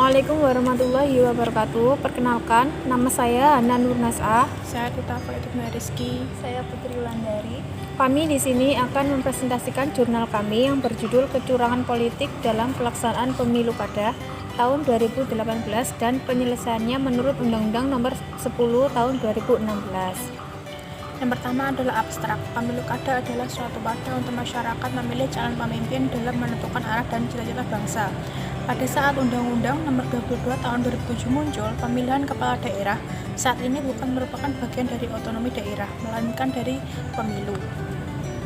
Assalamualaikum warahmatullahi wabarakatuh. Perkenalkan, nama saya Hana Nurnasa. Saya Tita Faidina Rizky. Saya Putri Wulandari. Kami di sini akan mempresentasikan jurnal kami yang berjudul Kecurangan Politik dalam Pelaksanaan Pemilu Kada tahun 2018 dan penyelesaiannya menurut Undang-Undang Nomor 10 Tahun 2016. Yang pertama adalah abstrak. Pemilu kada adalah suatu wadah untuk masyarakat memilih calon pemimpin dalam menentukan arah dan cita-cita bangsa. Pada saat Undang-Undang Nomor 22 Tahun 2007 muncul, pemilihan kepala daerah saat ini bukan merupakan bagian dari otonomi daerah, melainkan dari pemilu.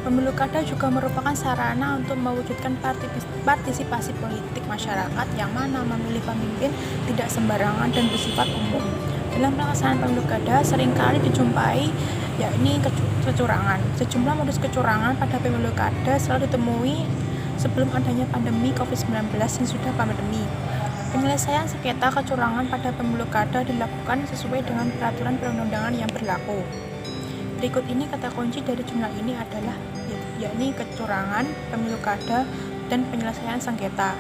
Pemilu kada juga merupakan sarana untuk mewujudkan partisipasi politik masyarakat yang mana memilih pemimpin tidak sembarangan dan bersifat umum. Dalam pelaksanaan pemilu kada seringkali dijumpai yakni kecurangan. Sejumlah modus kecurangan pada pemilu kada selalu ditemui sebelum adanya pandemi COVID-19 yang sudah pandemi. Penyelesaian sengketa kecurangan pada pemilu kada dilakukan sesuai dengan peraturan perundang-undangan yang berlaku. Berikut ini kata kunci dari jurnal ini adalah yakni kecurangan, pemilu kada, dan penyelesaian sengketa.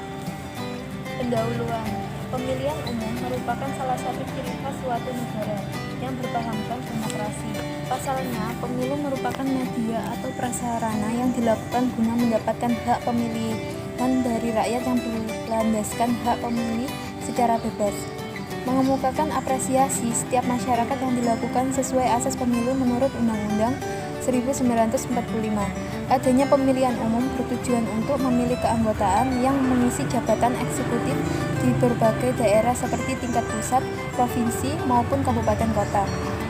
Pendahuluan. Pemilihan umum merupakan salah satu ciri khas suatu negara yang berpahamkan demokrasi. Pasalnya, pemilu merupakan media atau prasarana yang dilakukan guna mendapatkan hak pemilihan dari rakyat yang berlandaskan hak pemilih secara bebas. Mengemukakan apresiasi setiap masyarakat yang dilakukan sesuai asas pemilu menurut Undang-Undang 1945. Adanya pemilihan umum bertujuan untuk memilih keanggotaan yang mengisi jabatan eksekutif di berbagai daerah seperti tingkat pusat, provinsi, maupun kabupaten kota.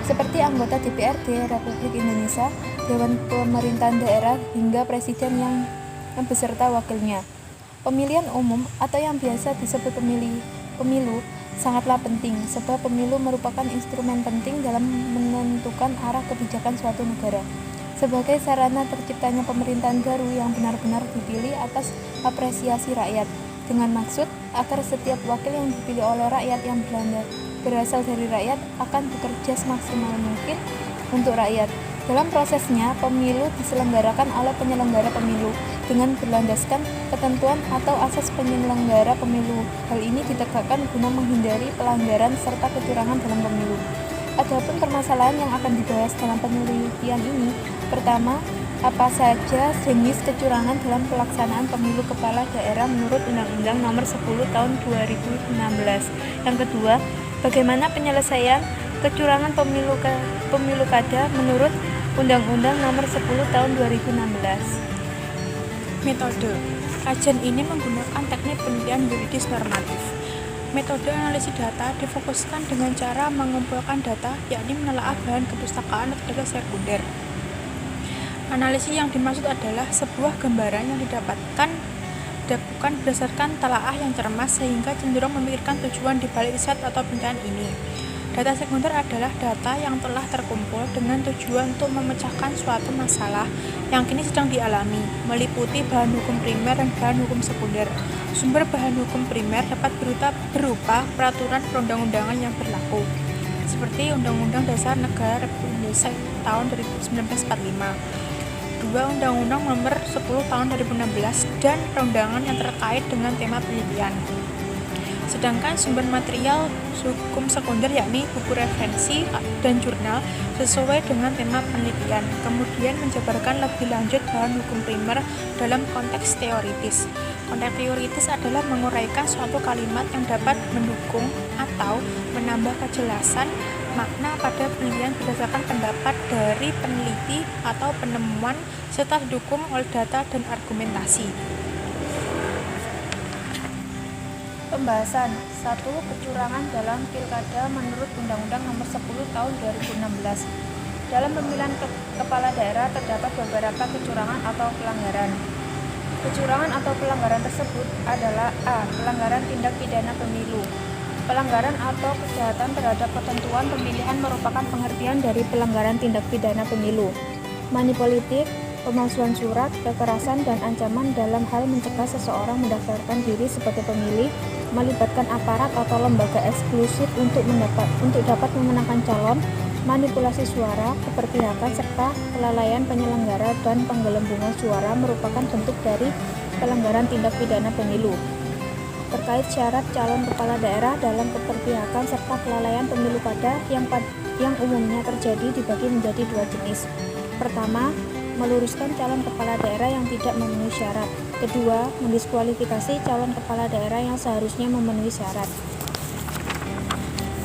Seperti anggota DPRD Republik Indonesia, Dewan Pemerintahan Daerah, hingga Presiden yang beserta wakilnya. Pemilihan umum atau yang biasa disebut pemilu sangatlah penting, sebab pemilu merupakan instrumen penting dalam menentukan arah kebijakan suatu negara. Sebagai sarana terciptanya pemerintahan baru yang benar-benar dipilih atas apresiasi rakyat, dengan maksud agar setiap wakil yang dipilih oleh rakyat yang berasal dari rakyat akan bekerja semaksimal mungkin untuk rakyat. Dalam prosesnya, pemilu diselenggarakan oleh penyelenggara pemilu dengan berlandaskan ketentuan atau asas penyelenggara pemilu. Hal ini ditegakkan guna menghindari pelanggaran serta kecurangan dalam pemilu. Adapun permasalahan yang akan dibahas dalam penelitian ini, pertama, apa saja jenis kecurangan dalam pelaksanaan pemilu kepala daerah menurut Undang-Undang Nomor 10 Tahun 2016. Yang kedua, bagaimana penyelesaian kecurangan pemilu kada menurut Undang-Undang Nomor 10 Tahun 2016. Metode. Kajian ini menggunakan teknik penelitian yuridis normatif. Metode analisis data difokuskan dengan cara mengumpulkan data, yakni menelaah bahan kepustakaan atau data sekunder. Analisis yang dimaksud adalah sebuah gambaran yang dilakukan berdasarkan telaah yang cermas sehingga cenderung memikirkan tujuan di balik riset atau penelitian ini. Data sekunder adalah data yang telah terkumpul dengan tujuan untuk memecahkan suatu masalah yang kini sedang dialami, meliputi bahan hukum primer dan bahan hukum sekunder. Sumber bahan hukum primer dapat berupa peraturan perundang-undangan yang berlaku, seperti Undang-Undang Dasar Negara Republik Indonesia tahun 1945, Undang-Undang Nomor 10 Tahun 2016, dan perundangan yang terkait dengan tema penelitian. Sedangkan sumber material hukum sekunder yakni buku referensi dan jurnal sesuai dengan tema penelitian. Kemudian menjabarkan lebih lanjut bahan hukum primer dalam konteks teoritis. Konteks teoritis adalah menguraikan suatu kalimat yang dapat mendukung atau menambah kejelasan makna pada penelitian berdasarkan pendapat dari peneliti atau penemuan serta didukung oleh data dan argumentasi. Pembahasan 1. Kecurangan dalam pilkada menurut Undang-Undang Nomor 10 Tahun 2016. Dalam pemilihan kepala daerah terdapat beberapa kecurangan atau pelanggaran. Kecurangan atau pelanggaran tersebut adalah A. Pelanggaran tindak pidana pemilu. Pelanggaran atau kejahatan terhadap ketentuan pemilihan merupakan pengertian dari pelanggaran tindak pidana pemilu. Manipolitik, pemalsuan surat, kekerasan, dan ancaman dalam hal mencegah seseorang mendaftarkan diri sebagai pemilih, melibatkan aparat atau lembaga eksklusif untuk dapat memenangkan calon, manipulasi suara, keberpihakan, serta kelalaian penyelenggara dan penggelembungan suara merupakan bentuk dari pelanggaran tindak pidana pemilu. terkait syarat calon kepala daerah dalam keberpihakan serta kelalaian pemilu kada yang umumnya terjadi dibagi menjadi dua jenis. Pertama, meluruskan calon kepala daerah yang tidak memenuhi syarat. Kedua, mendiskualifikasi calon kepala daerah yang seharusnya memenuhi syarat.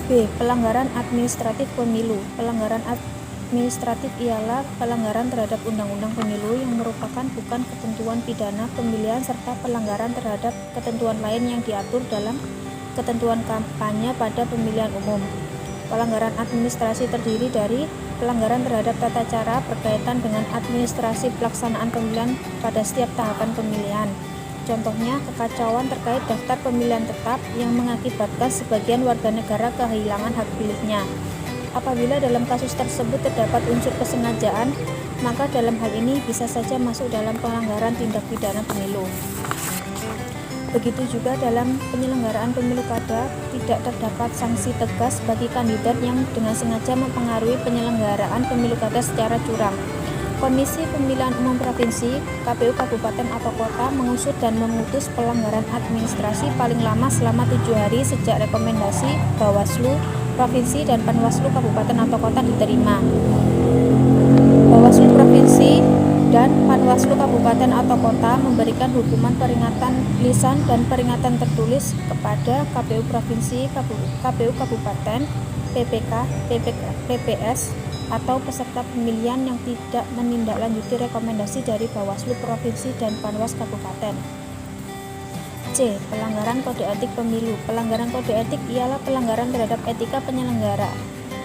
B. Pelanggaran administratif pemilu. Pelanggaran administratif ialah pelanggaran terhadap undang-undang pemilu yang merupakan bukan ketentuan pidana pemilihan serta pelanggaran terhadap ketentuan lain yang diatur dalam ketentuan kampanye pada pemilihan umum. Pelanggaran administrasi terdiri dari pelanggaran terhadap tata cara berkaitan dengan administrasi pelaksanaan pemilihan pada setiap tahapan pemilihan. Contohnya, kekacauan terkait daftar pemilihan tetap yang mengakibatkan sebagian warga negara kehilangan hak pilihnya. Apabila dalam kasus tersebut terdapat unsur kesengajaan, maka dalam hal ini bisa saja masuk dalam pelanggaran tindak pidana pemilu. Begitu juga dalam penyelenggaraan pemilu kada, tidak terdapat sanksi tegas bagi kandidat yang dengan sengaja mempengaruhi penyelenggaraan pemilu kada secara curang. Komisi Pemilihan Umum Provinsi, KPU Kabupaten atau Kota mengusut dan memutus pelanggaran administrasi paling lama selama 7 hari sejak rekomendasi Bawaslu Provinsi dan Panwaslu Kabupaten atau Kota diterima. Bawaslu Provinsi dan Panwaslu Kabupaten atau Kota memberikan hukuman peringatan lisan dan peringatan tertulis kepada KPU Provinsi, KPU Kabupaten, PPK, PPS, atau peserta pemilihan yang tidak menindaklanjuti rekomendasi dari Bawaslu Provinsi dan Panwas Kabupaten. C. Pelanggaran kode etik pemilu. Pelanggaran kode etik ialah pelanggaran terhadap etika penyelenggara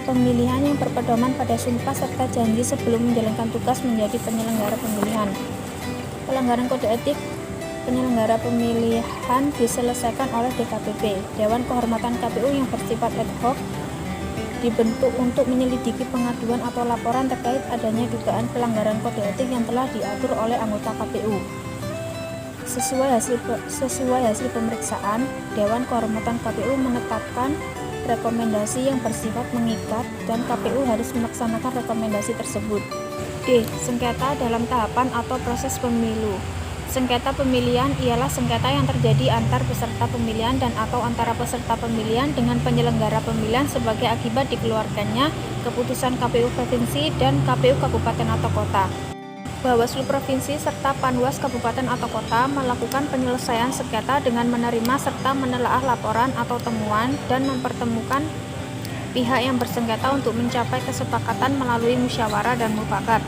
pemilihan yang berpedoman pada sumpah serta janji sebelum menjalankan tugas menjadi penyelenggara pemilihan. Pelanggaran kode etik penyelenggara pemilihan diselesaikan oleh DKPP, Dewan Kehormatan KPU yang bersifat ad hoc, dibentuk untuk menyelidiki pengaduan atau laporan terkait adanya dugaan pelanggaran kode etik yang telah diatur oleh anggota KPU. Sesuai hasil pemeriksaan, Dewan Kehormatan KPU menetapkan rekomendasi yang bersifat mengikat dan KPU harus melaksanakan rekomendasi tersebut. D. Sengketa dalam tahapan atau proses pemilu. Sengketa pemilihan ialah sengketa yang terjadi antar peserta pemilihan dan atau antara peserta pemilihan dengan penyelenggara pemilihan sebagai akibat dikeluarkannya keputusan KPU Provinsi dan KPU Kabupaten atau Kota. Bawaslu Provinsi serta Panwas Kabupaten atau Kota melakukan penyelesaian sengketa dengan menerima serta menelaah laporan atau temuan dan mempertemukan pihak yang bersengketa untuk mencapai kesepakatan melalui musyawarah dan mufakat.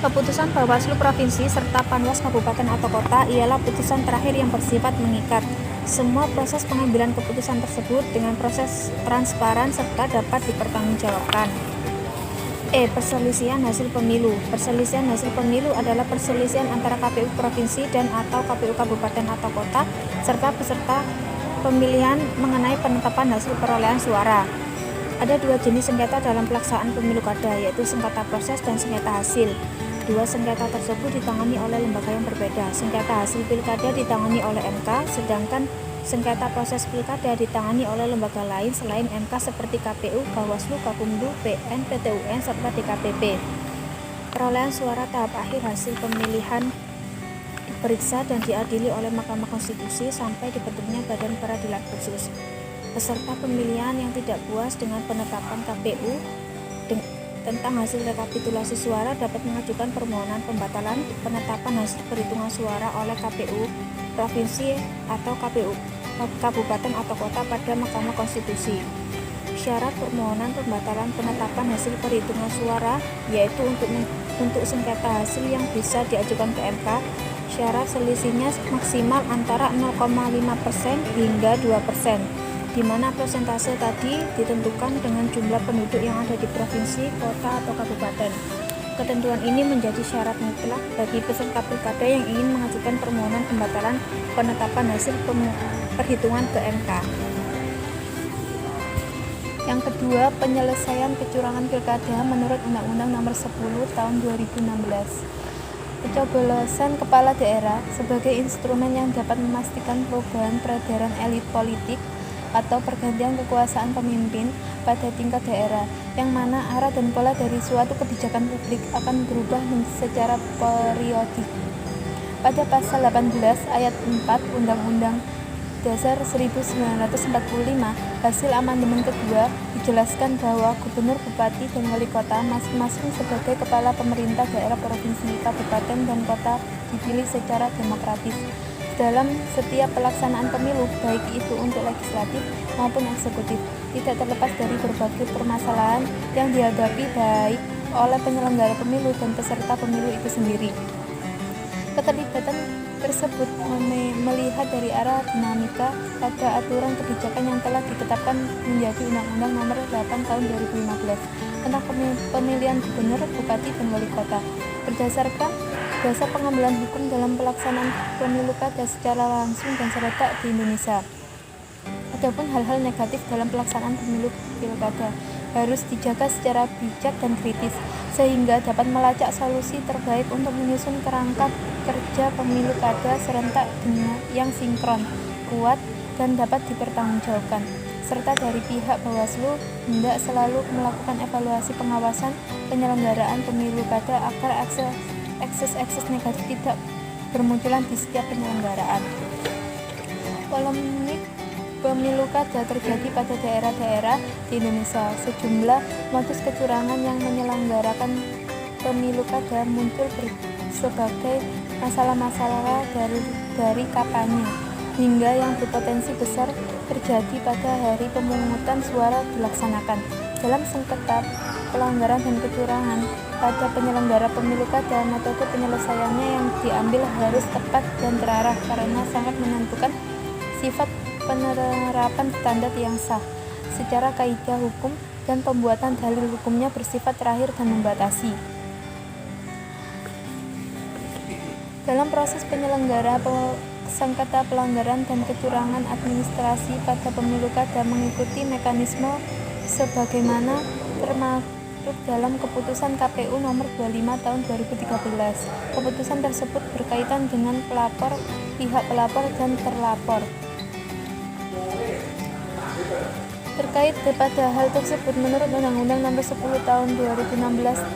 Keputusan Bawaslu Provinsi serta Panwas Kabupaten atau Kota ialah putusan terakhir yang bersifat mengikat. Semua proses pengambilan keputusan tersebut dengan proses transparan serta dapat dipertanggungjawabkan. E. Perselisihan hasil pemilu. Perselisihan hasil pemilu adalah perselisihan antara KPU Provinsi dan atau KPU Kabupaten atau Kota serta peserta pemilihan mengenai penetapan hasil perolehan suara. Ada dua jenis sengketa dalam pelaksanaan pemilu kada, yaitu sengketa proses dan sengketa hasil. Dua sengketa tersebut ditangani oleh lembaga yang berbeda. Sengketa hasil pilkada ditangani oleh MK, sedangkan sengketa proses pilkada ditangani oleh lembaga lain selain MK seperti KPU, Bawaslu, Gakumdu, PN, PTUN, serta DKPP. Perolehan suara tahap akhir hasil pemilihan diperiksa dan diadili oleh Mahkamah Konstitusi sampai dibentuknya Badan Peradilan Khusus. Peserta pemilihan yang tidak puas dengan penetapan KPU tentang hasil rekapitulasi suara dapat mengajukan permohonan pembatalan penetapan hasil perhitungan suara oleh KPU Provinsi atau KPU Kabupaten atau Kota pada Mahkamah Konstitusi. Syarat permohonan pembatalan penetapan hasil perhitungan suara yaitu untuk sengketa hasil yang bisa diajukan ke MK, syarat selisihnya maksimal antara 0,5% hingga 2%, di mana persentase tadi ditentukan dengan jumlah penduduk yang ada di provinsi, kota, atau kabupaten. Ketentuan ini menjadi syarat mutlak bagi peserta pilkada yang ingin mengajukan permohonan pembatalan penetapan hasil perhitungan ke MK. Yang kedua, penyelesaian kecurangan pilkada menurut Undang-Undang Nomor 10 Tahun 2016. Pencoblosan kepala daerah sebagai instrumen yang dapat memastikan perubahan peredaran elit politik atau pergantian kekuasaan pemimpin pada tingkat daerah, yang mana arah dan pola dari suatu kebijakan publik akan berubah secara periodik. Pada pasal 18 ayat 4 Undang-Undang Dasar 1945 hasil amandemen kedua dijelaskan bahwa gubernur, bupati, dan wali kota masing-masing sebagai kepala pemerintah daerah, provinsi, kabupaten, dan kota dipilih secara demokratis dalam setiap pelaksanaan pemilu, baik itu untuk legislatif maupun eksekutif, tidak terlepas dari berbagai permasalahan yang dihadapi baik oleh penyelenggara pemilu dan peserta pemilu itu sendiri. Keterlibatan tersebut melihat dari arah dinamika pada aturan kebijakan yang telah ditetapkan menjadi Undang-Undang Nomor 8 Tahun 2015 tentang pemilihan gubernur, bupati, dan wali kota. Berdasarkan dasar pengambilan hukum dalam pelaksanaan pemilu kada secara langsung dan serentak di Indonesia. Adapun hal-hal negatif dalam pelaksanaan pemilu pilkada harus dijaga secara bijak dan kritis, sehingga dapat melacak solusi terbaik untuk menyusun kerangka kerja pemilu kada serentak dengan yang sinkron, kuat, dan dapat dipertanggungjawabkan. Serta dari pihak Bawaslu hendak selalu melakukan evaluasi pengawasan penyelenggaraan pemilu kada agar ekses negatif tidak bermunculan di setiap penyelenggaraan. Polemik pemilu kada terjadi pada daerah-daerah di Indonesia. Sejumlah modus kecurangan yang menyelenggarakan pemilu kada muncul sebagai masalah-masalah dari kampanye hingga yang berpotensi besar terjadi pada hari pemungutan suara dilaksanakan. Dalam sengketa pelanggaran dan kecurangan pada penyelenggara pemilu kada, metode penyelesaiannya yang diambil harus tepat dan terarah karena sangat menentukan sifat penerapan standar yang sah secara kaidah hukum dan pembuatan dalil hukumnya bersifat terakhir dan membatasi. Dalam proses penyelenggara sengketa pelanggaran dan kecurangan administrasi pada pemilu kada mengikuti mekanisme sebagaimana termaktub dalam keputusan KPU nomor 25 tahun 2013. Keputusan tersebut berkaitan dengan pelapor, pihak pelapor, dan terlapor. Terkait pada hal tersebut, menurut Undang-Undang Nomor 10 Tahun 2016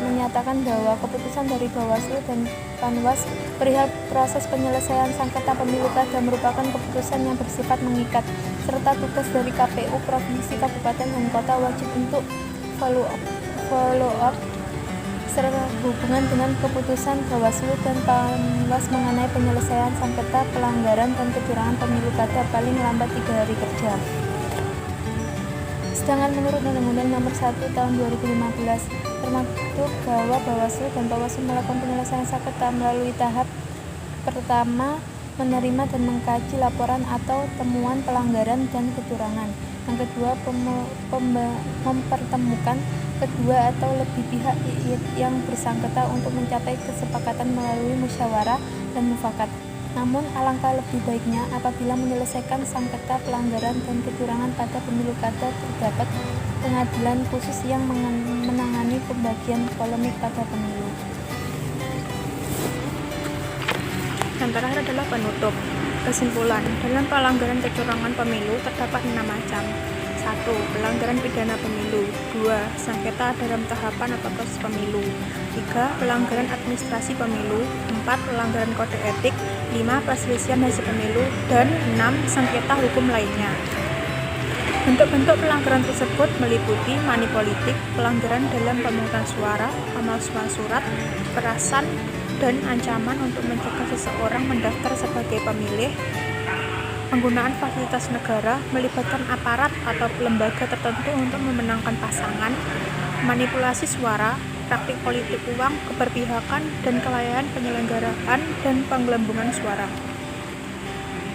menyatakan bahwa keputusan dari Bawaslu dan Panwas perihal proses penyelesaian sengketa pemilu kada merupakan keputusan yang bersifat mengikat, serta tugas dari KPU provinsi, kabupaten, dan kota wajib untuk follow up serta hubungan dengan keputusan Bawaslu dan Panwas mengenai penyelesaian sengketa pelanggaran dan kecurangan pemilu kada paling lambat 3 hari kerja. Sedangkan menurut Undang-Undang Nomor 1 Tahun 2015 termaktub bahwa Bawaslu dan Bawaslu melakukan penyelesaian sengketa melalui tahap pertama menerima dan mengkaji laporan atau temuan pelanggaran dan kecurangan. Yang kedua, mempertemukan kedua atau lebih pihak yang bersangkutan untuk mencapai kesepakatan melalui musyawarah dan mufakat. Namun alangkah lebih baiknya apabila menyelesaikan sengketa pelanggaran dan kecurangan pada pemilu kada terdapat pengadilan khusus yang menangani pembagian polemik pada pemilu. Yang terakhir adalah penutup. Kesimpulan, dalam pelanggaran kecurangan pemilu terdapat 6 macam. 1. Pelanggaran pidana pemilu. 2. Sengketa dalam tahapan atau proses pemilu. 3. Pelanggaran administrasi pemilu. 4. Pelanggaran kode etik. 5. Perselisihan hasil pemilu. Dan 6. Sengketa hukum lainnya. Bentuk-bentuk pelanggaran tersebut meliputi money politik, pelanggaran dalam pemungutan suara, pemalsuan surat, kekerasan, dan ancaman untuk mencegah seseorang mendaftar sebagai pemilih, penggunaan fasilitas negara, melibatkan aparat atau lembaga tertentu untuk memenangkan pasangan, manipulasi suara, praktik politik uang, keberpihakan, dan kelalaian penyelenggaraan dan penggelembungan suara.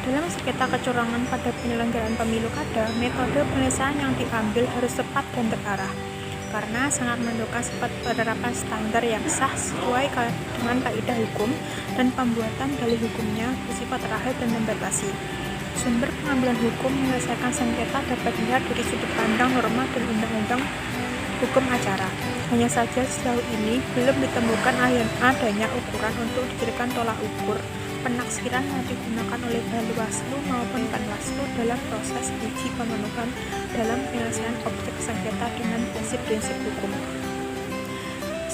Dalam sengketa kecurangan pada penyelenggaraan pemilu kada, metode penyelesaian yang diambil harus tepat dan terarah, karena sangat menentukan sifat penerapan standar yang sah sesuai dengan kaidah hukum dan pembuatan dalil hukumnya bersifat terakhir dan membatasi. Sumber pengambilan hukum menyelesaikan sengketa dapat dilihat dari sudut pandang norma dan undang-undang hukum acara. Hanya saja sejauh ini belum ditemukan adanya ukuran untuk dijadikan tolak ukur penaksiran yang digunakan oleh Bawaslu maupun Panwaslu dalam proses uji pemenuhan dalam penyelesaian objek sengketa dengan prinsip-prinsip hukum.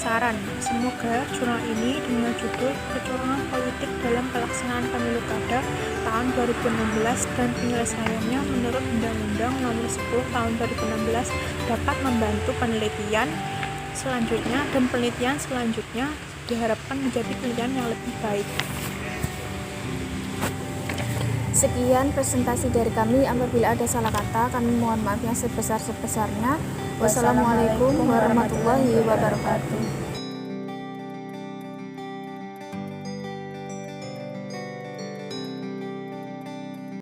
saran. Semoga jurnal ini dengan judul Kecurangan Politik dalam Pelaksanaan Pemilu Kada tahun 2016 dan penyelesaiannya menurut Undang-Undang Nomor 10 Tahun 2016 dapat membantu penelitian selanjutnya, dan penelitian selanjutnya diharapkan menjadi penelitian yang lebih baik. Sekian presentasi dari kami. Apabila ada salah kata, kami mohon maaf yang sebesar-besarnya. Wassalamualaikum warahmatullahi wabarakatuh.